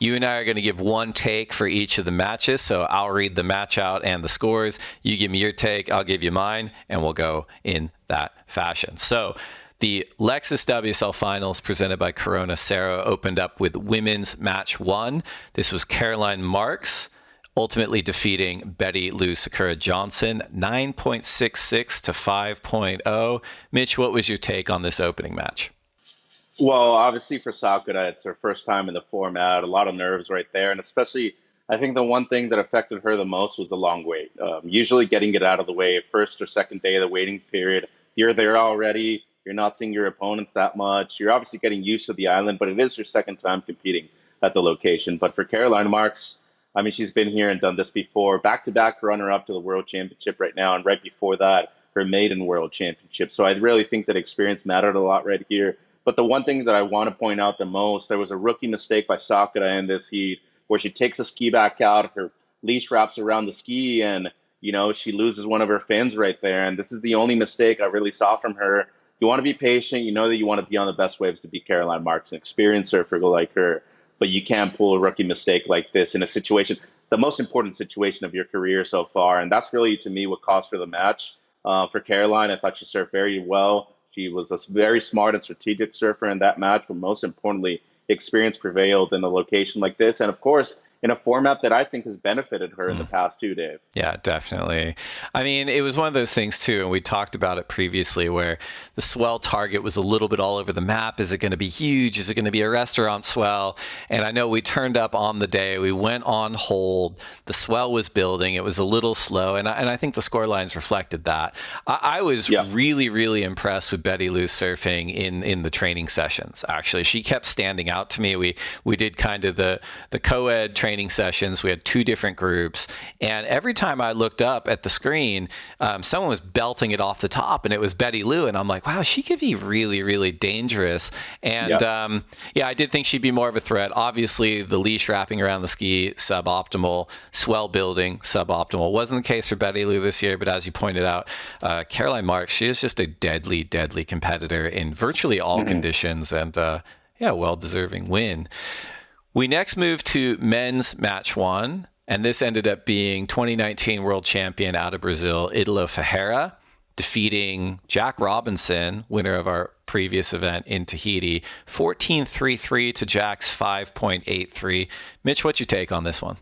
You and I are going to give one take for each of the matches. So I'll read the match out and the scores. You give me your take, I'll give you mine, and we'll go in that fashion. So the Lexus WSL Finals presented by Corona Cerro opened up with women's match 1. This was Caroline Marks ultimately defeating Betty Lou Sakura Johnson 9.66 to 5.0. Mitch, what was your take on this opening match? Well, obviously for Sakura, it's her first time in the format. A lot of nerves right there. And especially, I think the one thing that affected her the most was the long wait. Usually getting it out of the way, first or second day of the waiting period, you're there already. You're not seeing your opponents that much. You're obviously getting used to the island, but it is your second time competing at the location. But for Caroline Marks, I mean, she's been here and done this before. Back-to-back runner-up to the World Championship right now, and right before that, her maiden World Championship. So I really think that experience mattered a lot right here. But the one thing that I want to point out the most, there was a rookie mistake by Sakura in this heat where she takes a ski back out, her leash wraps around the ski, and, she loses one of her fins right there. And this is the only mistake I really saw from her. You want to be patient. You know that you want to be on the best waves to beat Caroline Marks, an experienced surfer like her. But you can't pull a rookie mistake like this in a situation, the most important situation of your career so far. And that's really, to me, what cost her the match. For Caroline, I thought she surfed very well. She was a very smart and strategic surfer in that match, but most importantly, experience prevailed in a location like this. And of course, in a format that I think has benefited her in the past 2 days. Yeah, definitely. I mean, it was one of those things too, and we talked about it previously, where the swell target was a little bit all over the map. Is it going to be huge? Is it going to be a restaurant swell? And I know we turned up on the day. We went on hold. The swell was building. It was a little slow, and I think the score lines reflected that. I was really, really impressed with Betty Lou surfing in the training sessions, actually. She kept standing out to me. We did kind of the co-ed training sessions. We had 2 different groups, and every time I looked up at the screen, someone was belting it off the top, and it was Betty Lou, and I'm like, wow, she could be really, really dangerous. And I did think she'd be more of a threat. Obviously, the leash wrapping around the ski, suboptimal. Swell building, suboptimal. Wasn't the case for Betty Lou this year, but as you pointed out, Caroline Marks, she is just a deadly, deadly competitor in virtually all conditions, and well-deserving win. We next moved to men's match 1, and this ended up being 2019 world champion out of Brazil, Italo Ferreira, defeating Jack Robinson, winner of our previous event in Tahiti, 14.33 to Jack's 5.83. Mitch, what's your take on this one?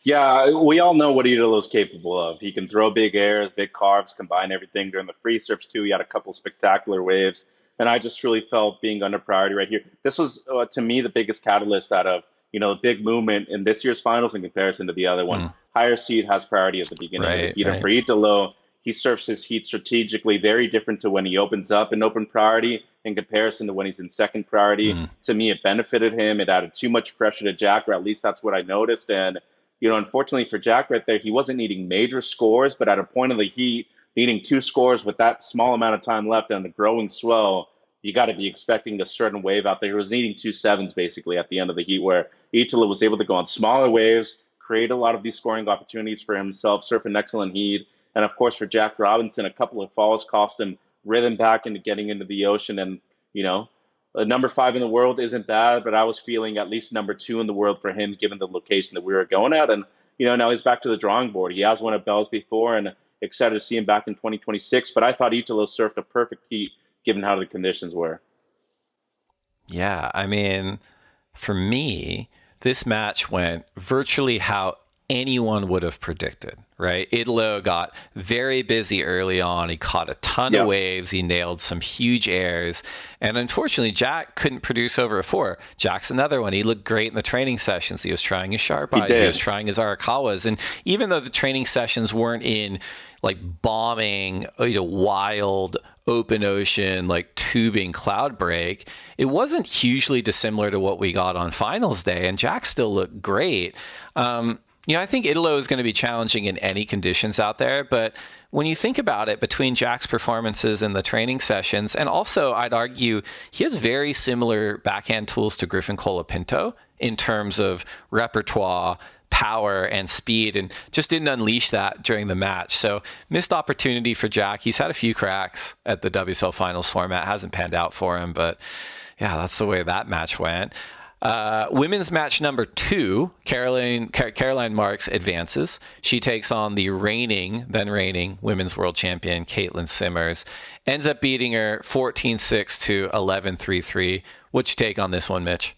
Yeah, we all know what Italo's capable of. He can throw big airs, big carves, combine everything. During the free surfs, too, he had a couple spectacular waves. And I just really felt being under priority right here. This was, to me, the biggest catalyst out of, the big movement in this year's finals in comparison to the other one. Higher seed has priority at the beginning of the heat. And for Italo, he surfs his heat strategically, very different to when he opens up in open priority in comparison to when he's in second priority. To me, it benefited him. It added too much pressure to Jack, or at least that's what I noticed. And, unfortunately for Jack right there, he wasn't needing major scores, but at a point of the heat, needing 2 scores with that small amount of time left and the growing swell, you got to be expecting a certain wave out there. He was needing 2 sevens basically at the end of the heat, where Italo was able to go on smaller waves, create a lot of these scoring opportunities for himself, surf an excellent heat. And of course, for Jack Robinson, a couple of falls cost him rhythm back into getting into the ocean. And, number 5 in the world isn't bad, but I was feeling at least number 2 in the world for him, given the location that we were going at. And, now he's back to the drawing board. He has won at Bells before, and excited to see him back in 2026. But I thought Italo surfed a perfect heat, given how the conditions were. Yeah, I mean, for me, this match went virtually how anyone would have predicted, right? Italo got very busy early on. He caught a ton of waves. He nailed some huge airs. And unfortunately, Jack couldn't produce over a 4. Jack's another one. He looked great in the training sessions. He was trying his sharp eyes. He was trying his Arakawas. And even though the training sessions weren't in like bombing, wild open ocean, like tubing cloud break, it wasn't hugely dissimilar to what we got on finals day. And Jack still looked great. I think Italo is going to be challenging in any conditions out there, but when you think about it, between Jack's performances in the training sessions, and also I'd argue he has very similar backhand tools to Griffin Colapinto in terms of repertoire, power, and speed, and just didn't unleash that during the match. So missed opportunity for Jack. He's had a few cracks at the WSL Finals format. Hasn't panned out for him, but yeah, that's the way that match went. Women's match number 2, Caroline Marks advances. She takes on the then reigning women's world champion, Caitlin Simmers. Ends up beating her 14-6 to 11-3-3. What's your take on this one, Mitch?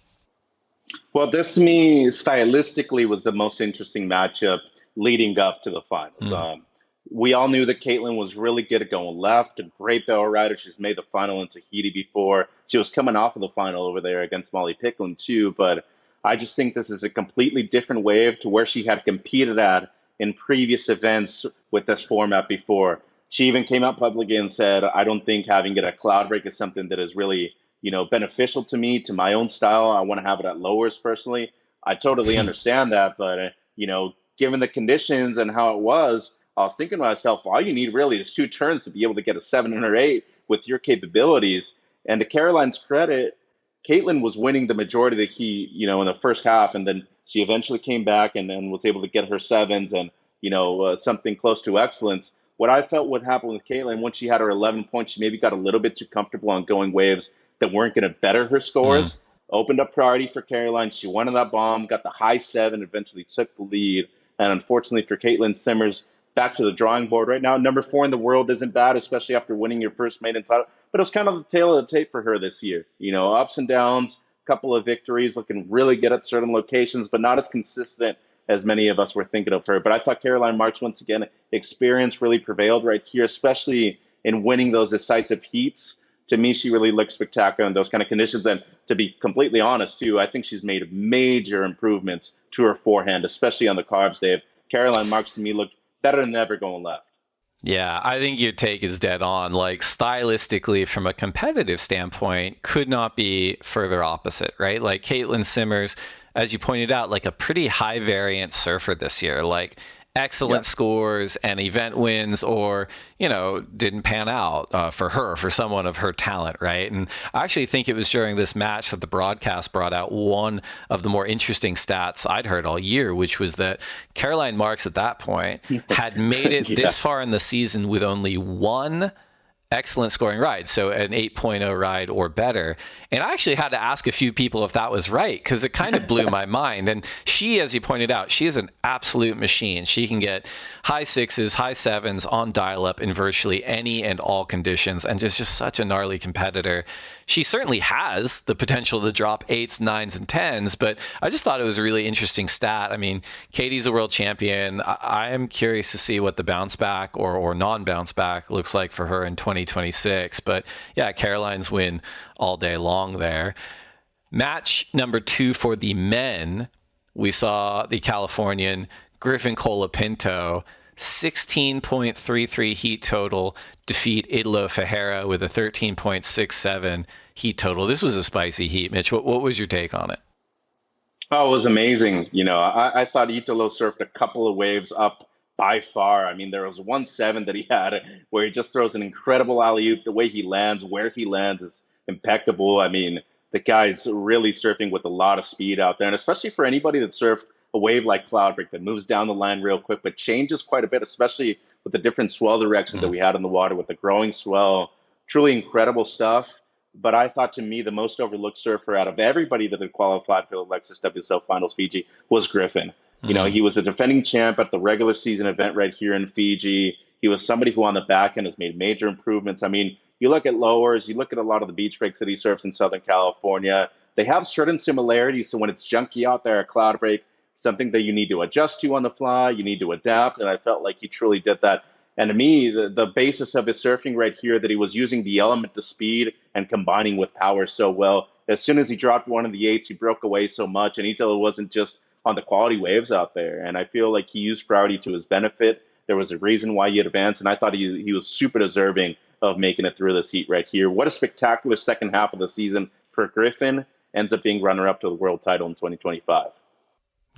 Well, this to me stylistically was the most interesting matchup leading up to the finals. We all knew that Caitlin was really good at going left, a great barrel rider. She's made the final in Tahiti before. She was coming off of the final over there against Molly Picklin too. But I just think this is a completely different wave to where she had competed at in previous events with this format before. She even came out publicly and said, I don't think having it at cloud break is something that is really, beneficial to me, to my own style. I want to have it at lowers personally. I totally understand that. But, given the conditions and how it was, I was thinking to myself, all you need really is 2 turns to be able to get a 7 or 8 with your capabilities. And to Caroline's credit, Caitlin was winning the majority of the heat, in the first half, and then she eventually came back and then was able to get her 7s and, something close to excellence. What I felt would happen with Caitlin, once she had her 11 points, she maybe got a little bit too comfortable on going waves that weren't going to better her scores. Opened up priority for Caroline. She won on that bomb, got the high 7, eventually took the lead. And unfortunately for Caitlin Simmers, back to the drawing board right now. Number 4 in the world isn't bad, especially after winning your first maiden title. But it was kind of the tail of the tape for her this year. Ups and downs, couple of victories, looking really good at certain locations, but not as consistent as many of us were thinking of her. But I thought Caroline Marks, once again, experience really prevailed right here, especially in winning those decisive heats. To me, she really looked spectacular in those kind of conditions. And to be completely honest, too, I think she's made major improvements to her forehand, especially on the carbs, Dave. Caroline Marks, to me, looked better than ever going left. Yeah, I think your take is dead on. Like, stylistically, from a competitive standpoint, could not be further opposite, right? Like, Caitlin Simmers, as you pointed out, like a pretty high variant surfer this year. Like, excellent scores and event wins, or, didn't pan out for someone of her talent, right? And I actually think it was during this match that the broadcast brought out one of the more interesting stats I'd heard all year, which was that Caroline Marks at that point had made it this far in the season with only one excellent scoring ride, so an 8.0 ride or better. And I actually had to ask a few people if that was right, because it kind of blew my mind. And she, as you pointed out, she is an absolute machine. She can get high 6s, high 7s on dial-up in virtually any and all conditions, and just such a gnarly competitor. She certainly has the potential to drop 8s, 9s, and 10s, but I just thought it was a really interesting stat. I mean, Katie's a world champion. I am curious to see what the bounce back or non-bounce back looks like for her in 2026. But yeah, Caroline's win all day long there. Match number 2 for the men, we saw the Californian Griffin Colapinto, 16.33 heat total, defeat Idolo Ferreira with a 13.67 heat total. This was a spicy heat. Mitch, what was your take on it? Oh, it was amazing. I thought Italo surfed a couple of waves up by far. I mean, there was 1-7 that he had where he just throws an incredible alley-oop. The way he lands, where he lands is impeccable. I mean, the guy's really surfing with a lot of speed out there, and especially for anybody that surfed a wave like Cloudbreak that moves down the line real quick, but changes quite a bit, especially with the different swell directions that we had in the water with the growing swell. Truly incredible stuff. But I thought, to me, the most overlooked surfer out of everybody that had qualified for the Lexus WSL Finals Fiji was Griffin. He was the defending champ at the regular season event right here in Fiji. He was somebody who on the back end has made major improvements. I mean, you look at lowers, you look at a lot of the beach breaks that he surfs in Southern California. They have certain similarities. So when it's junky out there at Cloudbreak, something that you need to adjust to on the fly, you need to adapt. And I felt like he truly did that. And to me, the basis of his surfing right here, that he was using the element of speed and combining with power so well. As soon as he dropped one of the 8s, he broke away so much. And Italo wasn't just on the quality waves out there. And I feel like he used priority to his benefit. There was a reason why he advanced. And I thought he was super deserving of making it through this heat right here. What a spectacular second half of the season for Griffin. Ends up being runner-up to the world title in 2025.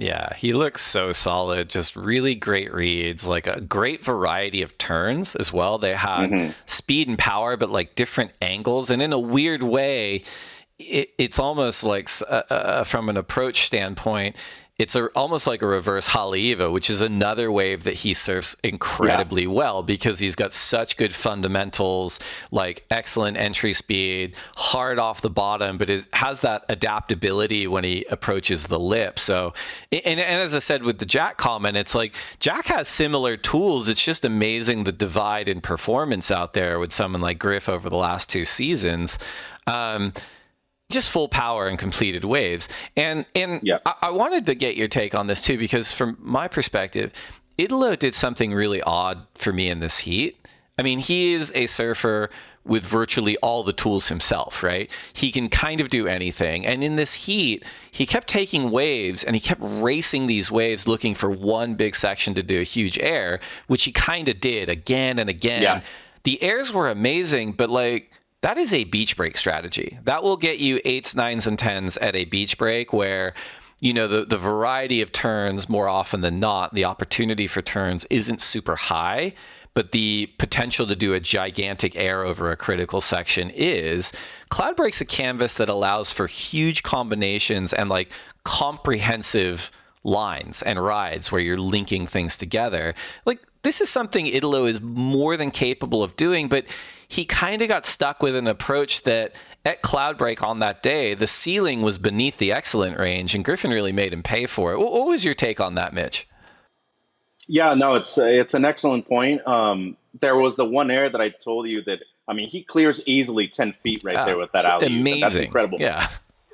Yeah, he looks so solid. Just really great reads, like a great variety of turns as well. They had speed and power, but like different angles. And in a weird way, it's almost like from an approach standpoint, it's almost like a reverse Haleiwa, which is another wave that he surfs Yeah. incredibly well because he's got such good fundamentals, like excellent entry speed, hard off the bottom, but has that adaptability when he approaches the lip. So, and as I said with the Jack comment, it's like Jack has similar tools. It's just amazing the divide in performance out there with someone like Griff over the last 2 seasons. Just full power and completed waves. And Yeah. I wanted to get your take on this too, because from my perspective, Italo did something really odd for me in this heat. I mean, he is a surfer with virtually all the tools himself, right? He can kind of do anything. And in this heat, he kept taking waves and he kept racing these waves looking for one big section to do a huge air, which he kind of did again and again. Yeah. The airs were amazing, but like, that is a beach break strategy. That will get you 8s, 9s, and 10s at a beach break where, you know, the variety of turns more often than not, the opportunity for turns isn't super high, but the potential to do a gigantic air over a critical section is. Cloud Break's a canvas that allows for huge combinations and like comprehensive lines and rides where you're linking things together. Like, this is something Italo is more than capable of doing, but he kind of got stuck with an approach that at Cloudbreak on that day, the ceiling was beneath the excellent range, and Griffin really made him pay for it. What was your take on that, Mitch? Yeah, no, it's an excellent point. There was the one air that I told you that, I mean, he clears easily 10 feet right there with that It's alley. That's amazing. incredible. Yeah.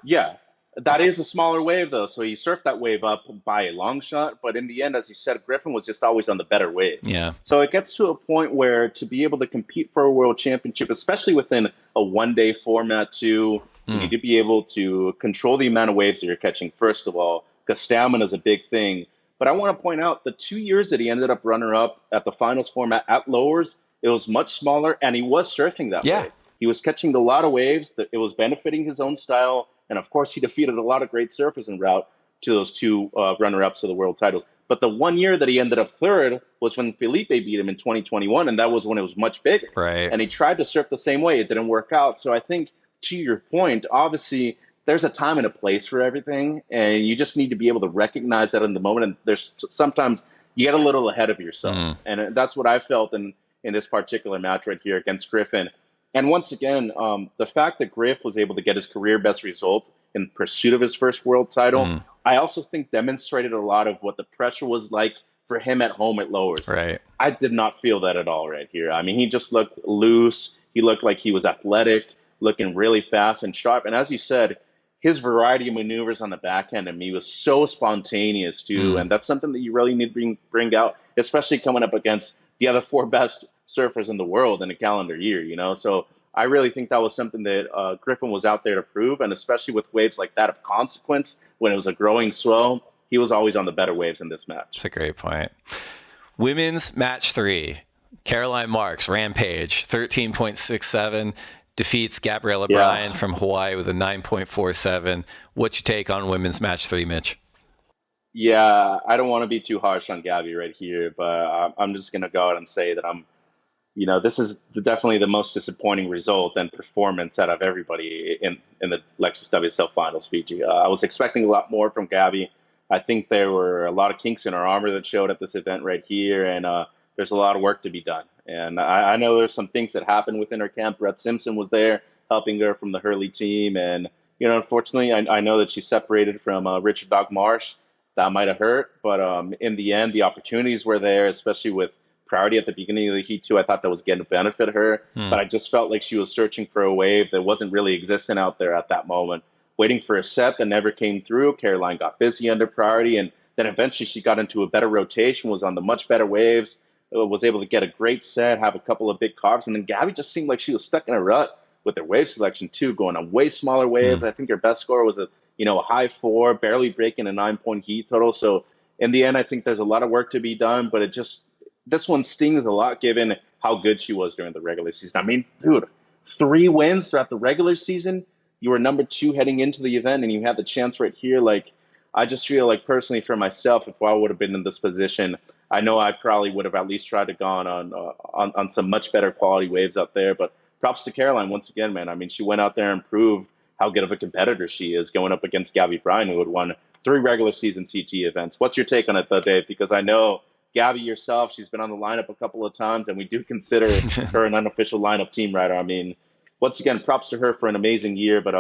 Yeah, that is a smaller wave though, so he surfed that wave up by a long shot. But in the end, as you said, Griffin was just always on the better waves. Yeah. So it gets to a point where to be able to compete for a world championship, especially within a 1 day format, too, you need to be able to control the amount of waves that you're catching. First of all, because stamina is a big thing. But I want to point out the 2 years that he ended up runner up at the finals format at lowers, it was much smaller, and he was surfing that Yeah. way. He was catching a lot of waves. That it was benefiting his own style, and of course, he defeated a lot of great surfers en route to those two runner-ups to the world titles. But the 1 year that he ended up third was when Felipe beat him in 2021, and that was when it was much bigger. Right. And he tried to surf the same way. It didn't work out. So I think, to your point, obviously, there's a time and a place for everything, and you just need to be able to recognize that in the moment. And there's sometimes you get a little ahead of yourself, and that's what I felt in this particular match right here against Griffin. And once again, the fact that Griff was able to get his career best result in pursuit of his first world title, I also think demonstrated a lot of what the pressure was like for him at home at lowers. Right. I did not feel that at all right here. I mean, he just looked loose. He looked like he was athletic, looking really fast and sharp. And as you said, his variety of maneuvers on the backhand and me was so spontaneous too. And that's something that you really need to bring out, especially coming up against the other four best surfers in the world in a calendar year, you know? So I really think that was something that Griffin was out there to prove. And especially with waves like that of consequence, when it was a growing swell, he was always on the better waves in this match. That's a great point. Women's match 3. Caroline Marks, Rampage, 13.67. Defeats Gabriella Bryan from Hawaii with a 9.47. What's your take on women's match 3, Mitch? Yeah, I don't want to be too harsh on Gabby right here, but I'm just going to go out and say that this is definitely the most disappointing result and performance out of everybody in the Lexus WSL Finals Fiji. I was expecting a lot more from Gabby. I think there were a lot of kinks in her armor that showed at this event right here, and there's a lot of work to be done. And I know there's some things that happened within her camp. Brett Simpson was there helping her from the Hurley team, and unfortunately, I know that she separated from Richard Dog Marsh. That might have hurt, but in the end, the opportunities were there, especially with Priority at the beginning of the heat too. I thought that was going to benefit her, but I just felt like she was searching for a wave that wasn't really existing out there at that moment, waiting for a set that never came through. Caroline got busy under Priority, and then eventually she got into a better rotation, was on the much better waves, was able to get a great set, have a couple of big carves, and then Gabby just seemed like she was stuck in a rut with her wave selection too, going on way smaller waves. I think her best score was a high 4, barely breaking a 9-point heat total. So in the end, I think there's a lot of work to be done, but this one stings a lot given how good she was during the regular season. I mean, dude, 3 wins throughout the regular season. You were number 2 heading into the event, and you had the chance right here. Like, I just feel like personally for myself, if I would have been in this position, I know I probably would have at least tried to gone on some much better quality waves out there. But props to Caroline once again, man. I mean, she went out there and proved how good of a competitor she is going up against Gabby Bryan, who had won 3 regular season CT events. What's your take on it, though, Dave? Because I know Gabby yourself, she's been on the lineup a couple of times, and we do consider her an unofficial lineup team rider. I mean, once again, props to her for an amazing year, but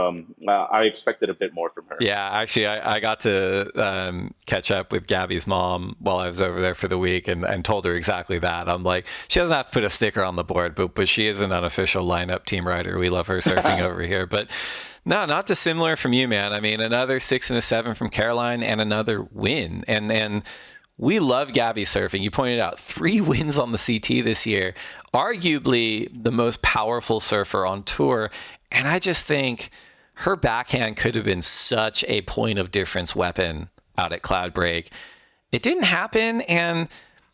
I expected a bit more from her. Yeah, actually, I got to catch up with Gabby's mom while I was over there for the week and told her exactly that. I'm like, she doesn't have to put a sticker on the board, but she is an unofficial lineup team rider. We love her surfing over here. But no, not dissimilar from you, man. I mean, another 6 and a 7 from Caroline and another win. And we love Gabby surfing. You pointed out 3 wins on the CT this year, arguably the most powerful surfer on tour. And I just think her backhand could have been such a point of difference weapon out at Cloudbreak. It didn't happen. And,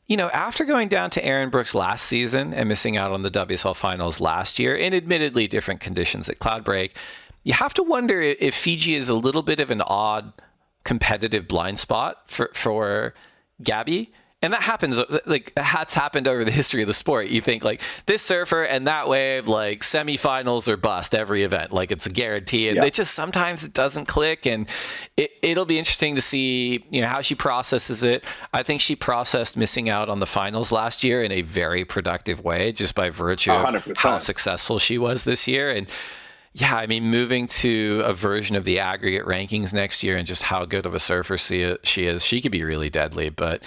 you know, after going down to Erin Brooks last season and missing out on the WSL Finals last year, in admittedly different conditions at Cloudbreak, you have to wonder if Fiji is a little bit of an odd competitive blind spot for Gabby. And that happens, like, that's happened over the history of the sport. You think, like, this surfer and that wave, like, semifinals or bust every event. Like, it's a guarantee. And it just, sometimes it doesn't click. And it'll be interesting to see, you know, how she processes it. I think she processed missing out on the finals last year in a very productive way, just by virtue of 100%. how successful she was this year. And yeah, I mean, moving to a version of the aggregate rankings next year and just how good of a surfer she is, she could be really deadly. But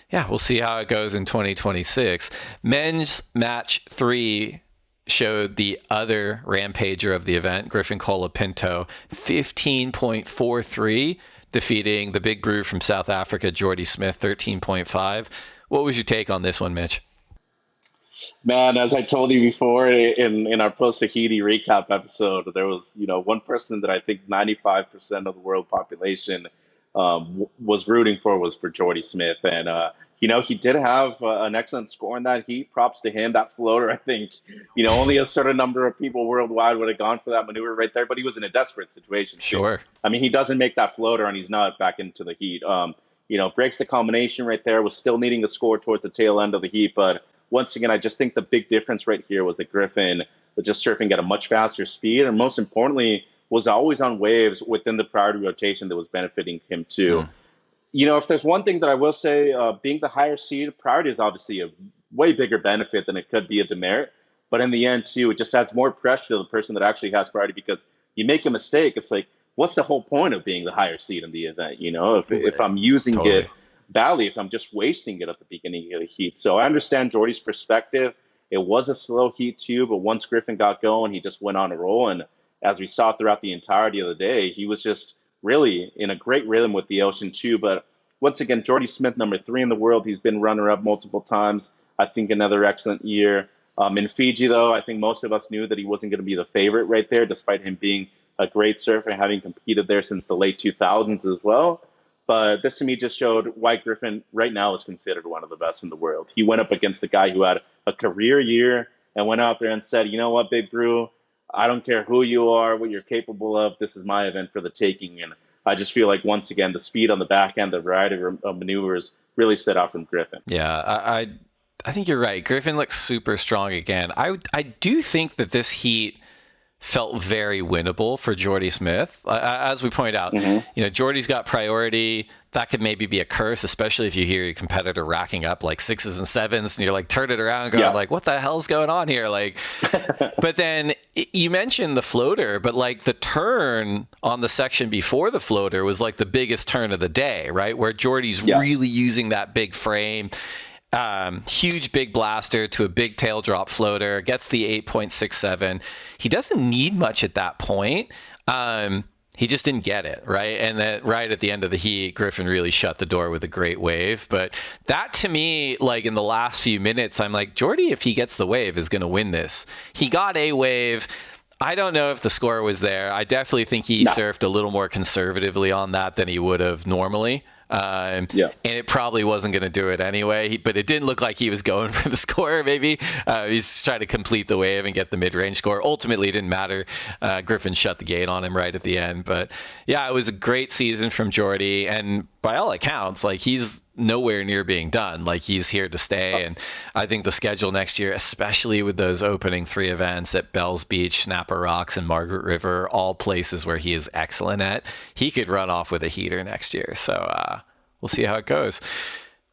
yeah, we'll see how it goes in 2026. Men's match 3 showed the other rampager of the event, Griffin Colapinto, 15.43, defeating the big brew from South Africa, Jordy Smith, 13.5. What was your take on this one, Mitch? Man, as I told you before in our post-Tahiti recap episode, there was, you know, one person that I think 95% of the world population was rooting was for Jordy Smith. And, you know, he did have an excellent score in that heat. Props to him. That floater, I think, you know, only a certain number of people worldwide would have gone for that maneuver right there. But he was in a desperate situation. Sure. I mean, he doesn't make that floater and he's not back into the heat. You know, breaks the combination right there, was still needing a score towards the tail end of the heat. But once again, I just think the big difference right here was that Griffin was just surfing at a much faster speed. And most importantly, was always on waves within the priority rotation that was benefiting him too. You know, if there's one thing that I will say, being the higher seed, priority is obviously a way bigger benefit than it could be a demerit. But in the end, too, it just adds more pressure to the person that actually has priority, because you make a mistake, it's like, what's the whole point of being the higher seed in the event? You know, if I'm using it badly, if I'm just wasting it at the beginning of the heat. So I understand Jordy's perspective. It was a slow heat too, but once Griffin got going, he just went on a roll. And as we saw throughout the entirety of the day, he was just really in a great rhythm with the ocean too. But once again, Jordy Smith, number 3 in the world. He's been runner-up multiple times. I think another excellent year. In Fiji, though, I think most of us knew that he wasn't going to be the favorite right there, despite him being a great surfer, having competed there since the late 2000s as well. But this to me just showed why Griffin right now is considered one of the best in the world. He went up against a guy who had a career year and went out there and said, you know what, Big Brew, I don't care who you are, what you're capable of. This is my event for the taking. And I just feel like, once again, the speed on the back end, the variety of maneuvers really stood out from Griffin. Yeah, I think you're right. Griffin looks super strong again. I do think that this heat felt very winnable for Jordy Smith. As we point out, you know, Jordy's got priority. That could maybe be a curse, especially if you hear your competitor racking up like 6s and 7s and you're like, turn it around going like, what the hell's going on here? Like, but then you mentioned the floater, but like the turn on the section before the floater was like the biggest turn of the day, right? Where Jordy's really using that big frame. Huge big blaster to a big tail drop floater, gets the 8.67. He doesn't need much at that point. He just didn't get it, right? And then right at the end of the heat, Griffin really shut the door with a great wave. But that, to me, like in the last few minutes, I'm like, Jordy, if he gets the wave, is going to win this. He got a wave. I don't know if the score was there. I definitely think he surfed a little more conservatively on that than he would have normally. Yeah. And it probably wasn't going to do it anyway, but it didn't look like he was going for the score, maybe. He's trying to complete the wave and get the mid-range score. Ultimately, it didn't matter. Griffin shut the gate on him right at the end. But yeah, it was a great season from Jordy. And by all accounts, like, he's nowhere near being done. Like, he's here to stay. And I think the schedule next year, especially with those opening 3 events at Bells Beach, Snapper Rocks, and Margaret River, all places where he is excellent at, he could run off with a heater next year. So we'll see how it goes.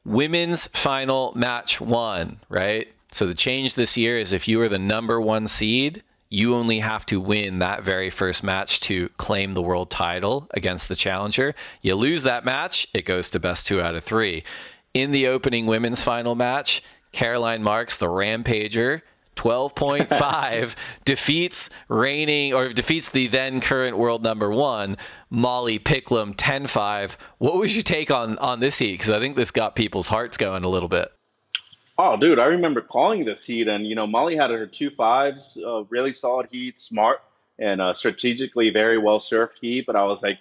Women's final match 1, right? So the change this year is if you are the number 1 seed, you only have to win that very first match to claim the world title against the challenger. You lose that match, it goes to best 2 out of 3. In the opening women's final match, Caroline Marks, the Rampager, 12.5, defeats the then current world number 1, Molly Picklum, 10.5. What was your take on this heat? Because I think this got people's hearts going a little bit. Oh, dude, I remember calling this heat, and Molly had her 2.5s, really solid heat, smart and strategically very well surfed heat. But I was like,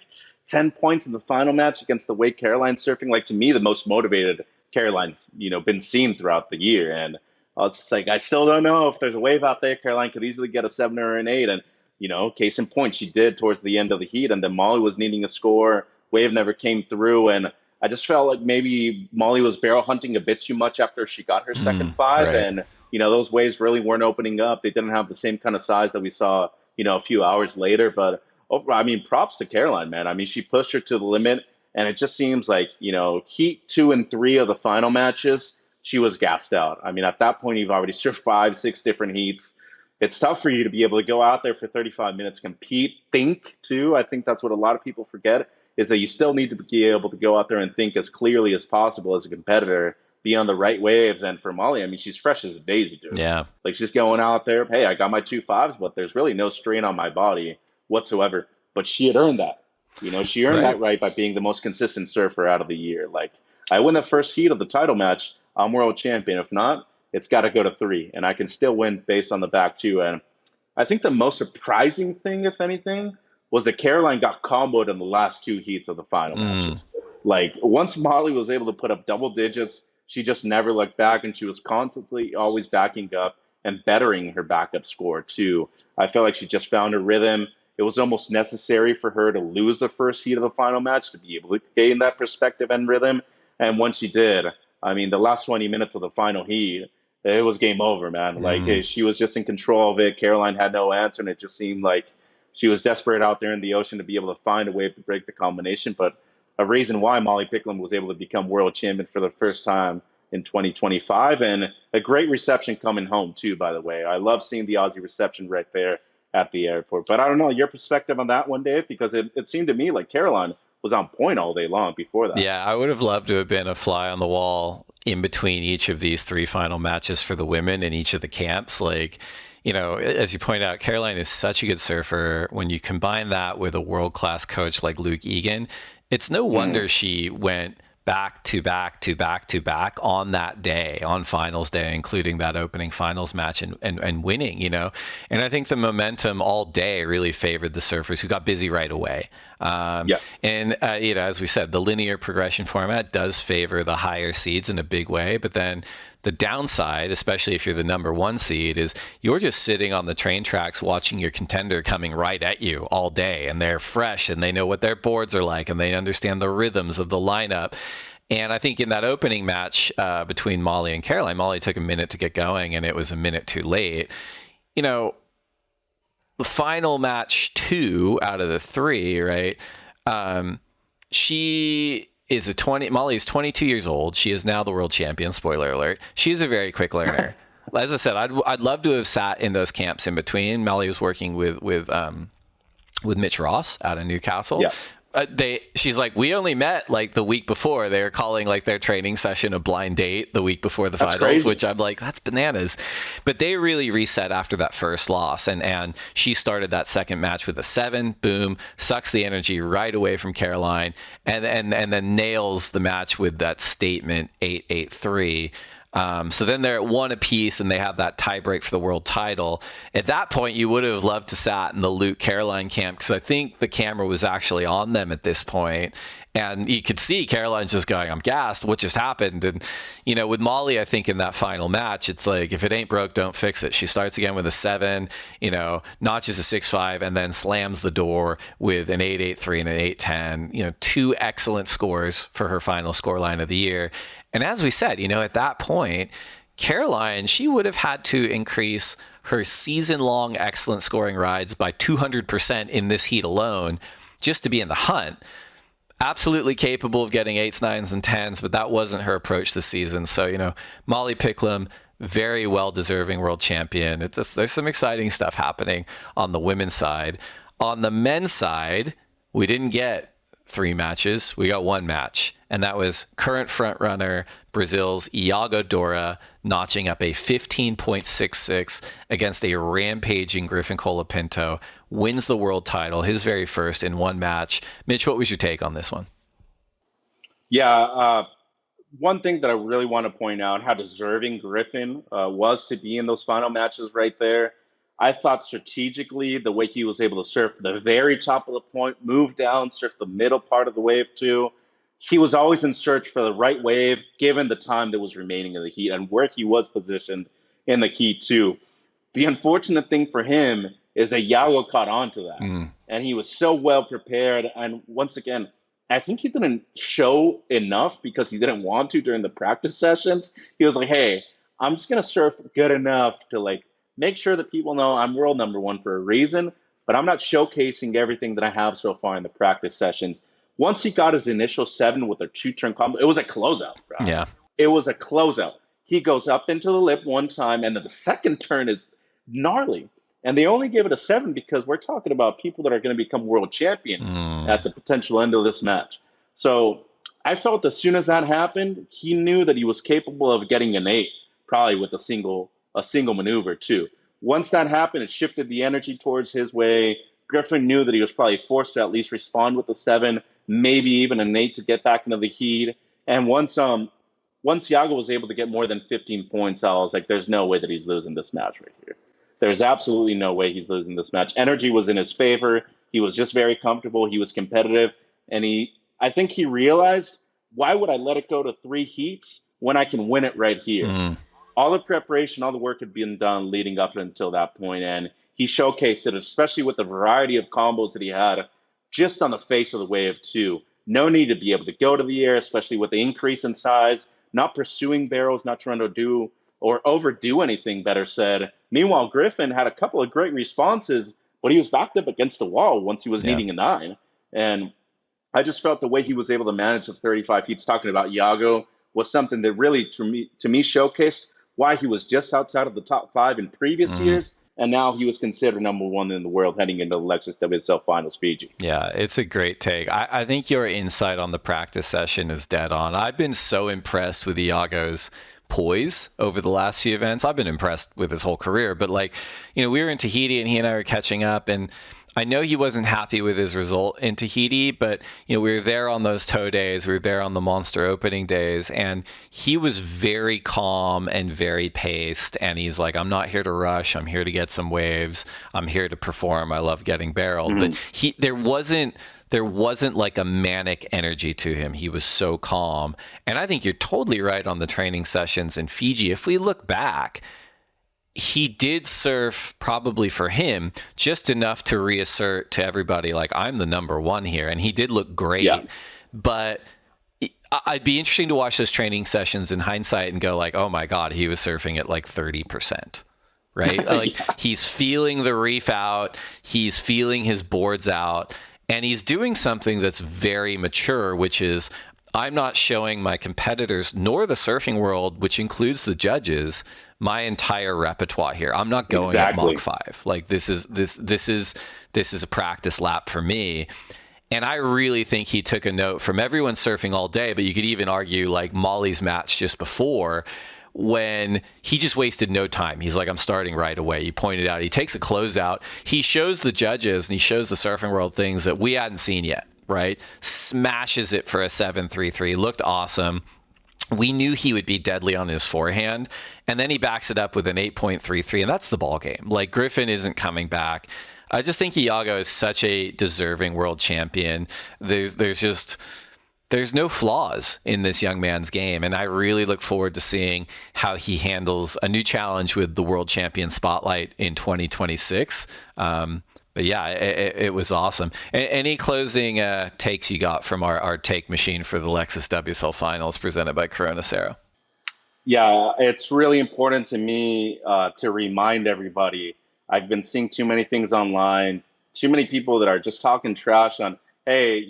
10 points in the final match against the way Caroline's surfing, like, to me, the most motivated Caroline's been seen throughout the year. And I was just like, I still don't know if there's a wave out there. Caroline could easily get a 7 or an 8, and case in point, she did towards the end of the heat, and then Molly was needing a score. Wave never came through, and I just felt like maybe Molly was barrel hunting a bit too much after she got her second 5. Right. And, those waves really weren't opening up. They didn't have the same kind of size that we saw, a few hours later. But, I mean, props to Caroline, man. I mean, she pushed her to the limit. And it just seems like, heat 2 and 3 of the final matches, she was gassed out. I mean, at that point, you've already surfed 5, 6 different heats. It's tough for you to be able to go out there for 35 minutes, compete, think, too. I think that's what a lot of people forget, is that you still need to be able to go out there and think as clearly as possible as a competitor, be on the right waves. And for Molly, I mean, she's fresh as a daisy, dude. Yeah. Like, she's going out there, hey, I got my 2.5s, but there's really no strain on my body whatsoever. But she had earned that. She earned that right by being the most consistent surfer out of the year. Like, I win the first heat of the title match, I'm world champion. If not, it's got to go to 3, and I can still win based on the back 2. And I think the most surprising thing, if anything, was that Caroline got comboed in the last 2 heats of the final matches. Like, once Molly was able to put up double digits, she just never looked back, and she was constantly always backing up and bettering her backup score too. I felt like she just found her rhythm. It was almost necessary for her to lose the first heat of the final match to be able to gain that perspective and rhythm. And once she did, I mean, the last 20 minutes of the final heat, it was game over, man. Like, she was just in control of it. Caroline had no answer, and it just seemed like she was desperate out there in the ocean to be able to find a way to break the combination. But a reason why Molly Picklum was able to become world champion for the first time in 2025, and a great reception coming home too, by the way. I love seeing the Aussie reception right there at the airport. But I don't know your perspective on that one, Dave, because it seemed to me like Caroline was on point all day long before that. Yeah, I would have loved to have been a fly on the wall in between each of these 3 final matches for the women in each of the camps. Like, as you point out, Caroline is such a good surfer. When you combine that with a world-class coach like Luke Egan, it's no wonder she went back to back to back to back on that day, on finals day, including that opening finals match and winning, And I think the momentum all day really favored the surfers who got busy right away. And, as we said, the linear progression format does favor the higher seeds in a big way. But then the downside, especially if you're the number 1 seed, is you're just sitting on the train tracks watching your contender coming right at you all day. And they're fresh and they know what their boards are like and they understand the rhythms of the lineup. And I think in that opening match between Molly and Caroline, Molly took a minute to get going and it was a minute too late. The final match 2 out of the 3, right? Molly is 22 years old. She is now the world champion. Spoiler alert. She is a very quick learner. As I said, I'd love to have sat in those camps in between. Molly was working with Mitch Ross out of Newcastle. Yeah. She's like, we only met like the week before. They were calling like their training session a blind date the week before the finals, crazy. which I'm like, that's bananas. But they really reset after that first loss. And she started that second match with a 7, boom, sucks the energy right away from Caroline and then nails the match with that statement 8-8-3. So then they're at 1 apiece and they have that tie break for the world title. At that point, you would have loved to sat in the Luke Caroline camp because I think the camera was actually on them at this point. And you could see Caroline's just going, I'm gassed. What just happened? And, with Molly, I think in that final match, it's like, if it ain't broke, don't fix it. She starts again with a 7, notches a 6-5, and then slams the door with an 8-8-3 and an 8-10. Two excellent scores for her final scoreline of the year. And as we said, at that point, Caroline, she would have had to increase her season-long excellent scoring rides by 200% in this heat alone just to be in the hunt. Absolutely capable of getting 8s, 9s, and 10s, but that wasn't her approach this season. So, Molly Picklum, very well-deserving world champion. There's some exciting stuff happening on the women's side. On the men's side, we didn't get 3 matches. We got 1 match, and that was current frontrunner Brazil's Iago Dora notching up a 15.66 against a rampaging Griffin Colapinto, wins the world title, his very first in 1 match. Mitch, what was your take on this one? Yeah, one thing that I really want to point out, how deserving Griffin was to be in those final matches right there. I thought strategically, the way he was able to surf the very top of the point, move down, surf the middle part of the wave too. He was always in search for the right wave, given the time that was remaining in the heat and where he was positioned in the heat too. The unfortunate thing for him is that Yago caught on to that. And he was so well prepared. And once again, I think he didn't show enough because he didn't want to during the practice sessions. He was like, hey, I'm just going to surf good enough to make sure that people know I'm world number 1 for a reason, but I'm not showcasing everything that I have so far in the practice sessions. Once he got his initial 7 with a 2-turn combo, it was a closeout, bro. Yeah. It was a closeout. He goes up into the lip 1 time, and then the second turn is gnarly. And they only gave it a 7 because we're talking about people that are going to become world champion at the potential end of this match. So I felt as soon as that happened, he knew that he was capable of getting an 8, probably with a single maneuver too. Once that happened, it shifted the energy towards his way. Griffin knew that he was probably forced to at least respond with a 7, maybe even an 8 to get back into the heat. And once Yago was able to get more than 15 points, I was like, there's no way that he's losing this match right here. There's absolutely no way he's losing this match. Energy was in his favor. He was just very comfortable. He was competitive. And I think he realized, why would I let it go to 3 heats when I can win it right here? All the preparation, all the work had been done leading up until that point, and he showcased it, especially with the variety of combos that he had just on the face of the wave too. No need to be able to go to the air, especially with the increase in size, not pursuing barrels, not trying to do or overdo anything, better said. Meanwhile, Griffin had a couple of great responses, but he was backed up against the wall once he was needing a 9. And I just felt the way he was able to manage the 35 heats, talking about Yago, was something that really, to me showcased why he was just outside of the top 5 in previous years, and now he was considered number 1 in the world heading into the Lexus WSL Finals Fiji. Yeah, it's a great take. I think your insight on the practice session is dead on. I've been so impressed with Iago's poise over the last few events. I've been impressed with his whole career, but we were in Tahiti and he and I were catching up, and I know he wasn't happy with his result in Tahiti, but we were there on those tow days, we were there on the monster opening days, and he was very calm and very paced. And he's like, I'm not here to rush. I'm here to get some waves. I'm here to perform. I love getting barreled. But there wasn't like a manic energy to him. He was so calm. And I think you're totally right on the training sessions in Fiji. If we look back, he did surf, probably for him, just enough to reassert to everybody, I'm the number 1 here. And he did look great. Yeah. But I'd be interesting to watch those training sessions in hindsight and go oh my God, he was surfing at 30%. Right? He's feeling the reef out. He's feeling his boards out. And he's doing something that's very mature, which is, I'm not showing my competitors nor the surfing world, which includes the judges, my entire repertoire here. I'm not going at Mach 5. This is a practice lap for me. And I really think he took a note from everyone surfing all day, but you could even argue Molly's match just before, when he just wasted no time. He's like, I'm starting right away. You pointed out, he takes a closeout. He shows the judges and he shows the surfing world things that we hadn't seen yet, right? Smashes it for a 7.33. Looked awesome. We knew he would be deadly on his forehand. And then he backs it up with an 8.33, and that's the ball game. Griffin isn't coming back. I just think Iago is such a deserving world champion. There's just there's no flaws in this young man's game. And I really look forward to seeing how he handles a new challenge with the world champion spotlight in 2026. But yeah, it was awesome. Any closing takes you got from our take machine for the Lexus WSL Finals presented by Corona Cero? Yeah, it's really important to me to remind everybody. I've been seeing too many things online, too many people that are just talking trash on, hey,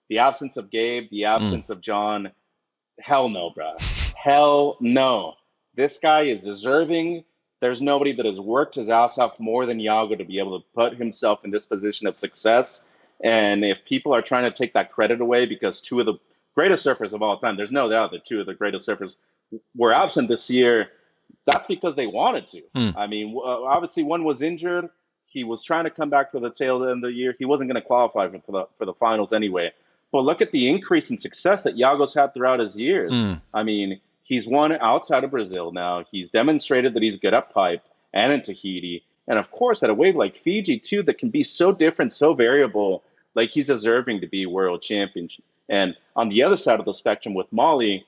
the absence of Gabe, the Mm. absence of John. Hell no, bruh. Hell no. This guy is deserving. There's nobody that has worked his ass off more than Yago to be able to put himself in this position of success. And if people are trying to take that credit away because two of the greatest surfers of all time, there's no doubt that two of the greatest surfers were absent this year, that's because they wanted to. Mm. I mean, obviously one was injured. He was trying to come back for the tail end of the year. He wasn't going to qualify for the finals anyway. But look at the increase in success that Yago's had throughout his years. Mm. I mean, he's won outside of Brazil now. He's demonstrated that he's good at pipe and in Tahiti. And of course, at a wave like Fiji, too, that can be so different, so variable, like he's deserving to be world champion. And on the other side of the spectrum with Molly,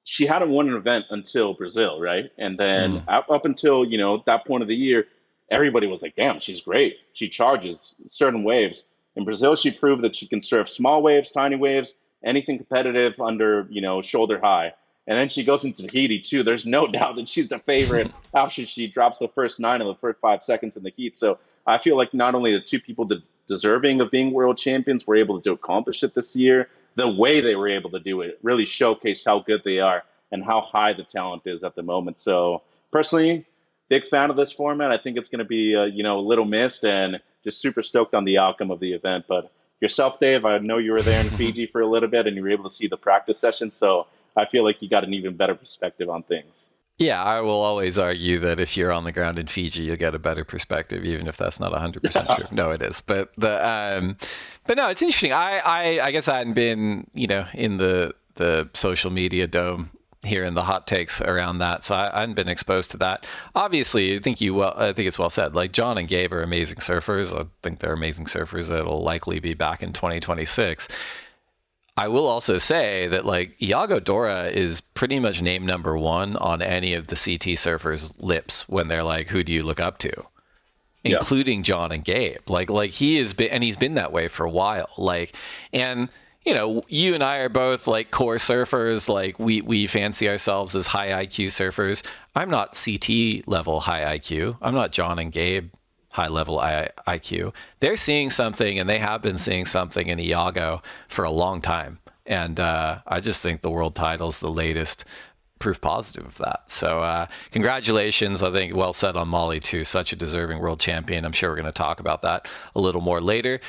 she hadn't won an event until Brazil, right? And then Mm. up until, that point of the year, everybody was like, damn, she's great. She charges certain waves. In Brazil, she proved that she can surf small waves, tiny waves, anything competitive under, shoulder high. And then she goes into Tahiti too. There's no doubt that she's the favorite after she drops the first 9 of the first 5 seconds in the heat. So I feel like not only the two people deserving of being world champions were able to accomplish it this year, the way they were able to do it really showcased how good they are and how high the talent is at the moment. So personally, big fan of this format. I think it's going to be a little missed, and just super stoked on the outcome of the event. But yourself, Dave, I know you were there in Fiji for a little bit and you were able to see the practice session. So I feel like you got an even better perspective on things. Yeah, I will always argue that if you're on the ground in Fiji, you'll get a better perspective, even if that's not 100% true. No, it is. But no, it's interesting. I guess I hadn't been, in the social media dome hearing the hot takes around that, so I hadn't been exposed to that. Obviously, I think it's well said. Like, John and Gabe are amazing surfers. I think they're amazing surfers that'll likely be back in 2026. I will also say that, like, Iago Dora is pretty much name number one on any of the CT surfers' lips when they're like, who do you look up to? Yeah. Including John and Gabe. Like he has been, and he's been that way for a while. And you and I are both like core surfers. Like we fancy ourselves as high IQ surfers. I'm not CT level high IQ. I'm not John and Gabe high level IQ. They're seeing something, and they have been seeing something in Iago for a long time. And I just think the world title is the latest proof positive of that. So congratulations. I think well said on Molly too. Such a deserving world champion. I'm sure we're going to talk about that a little more later.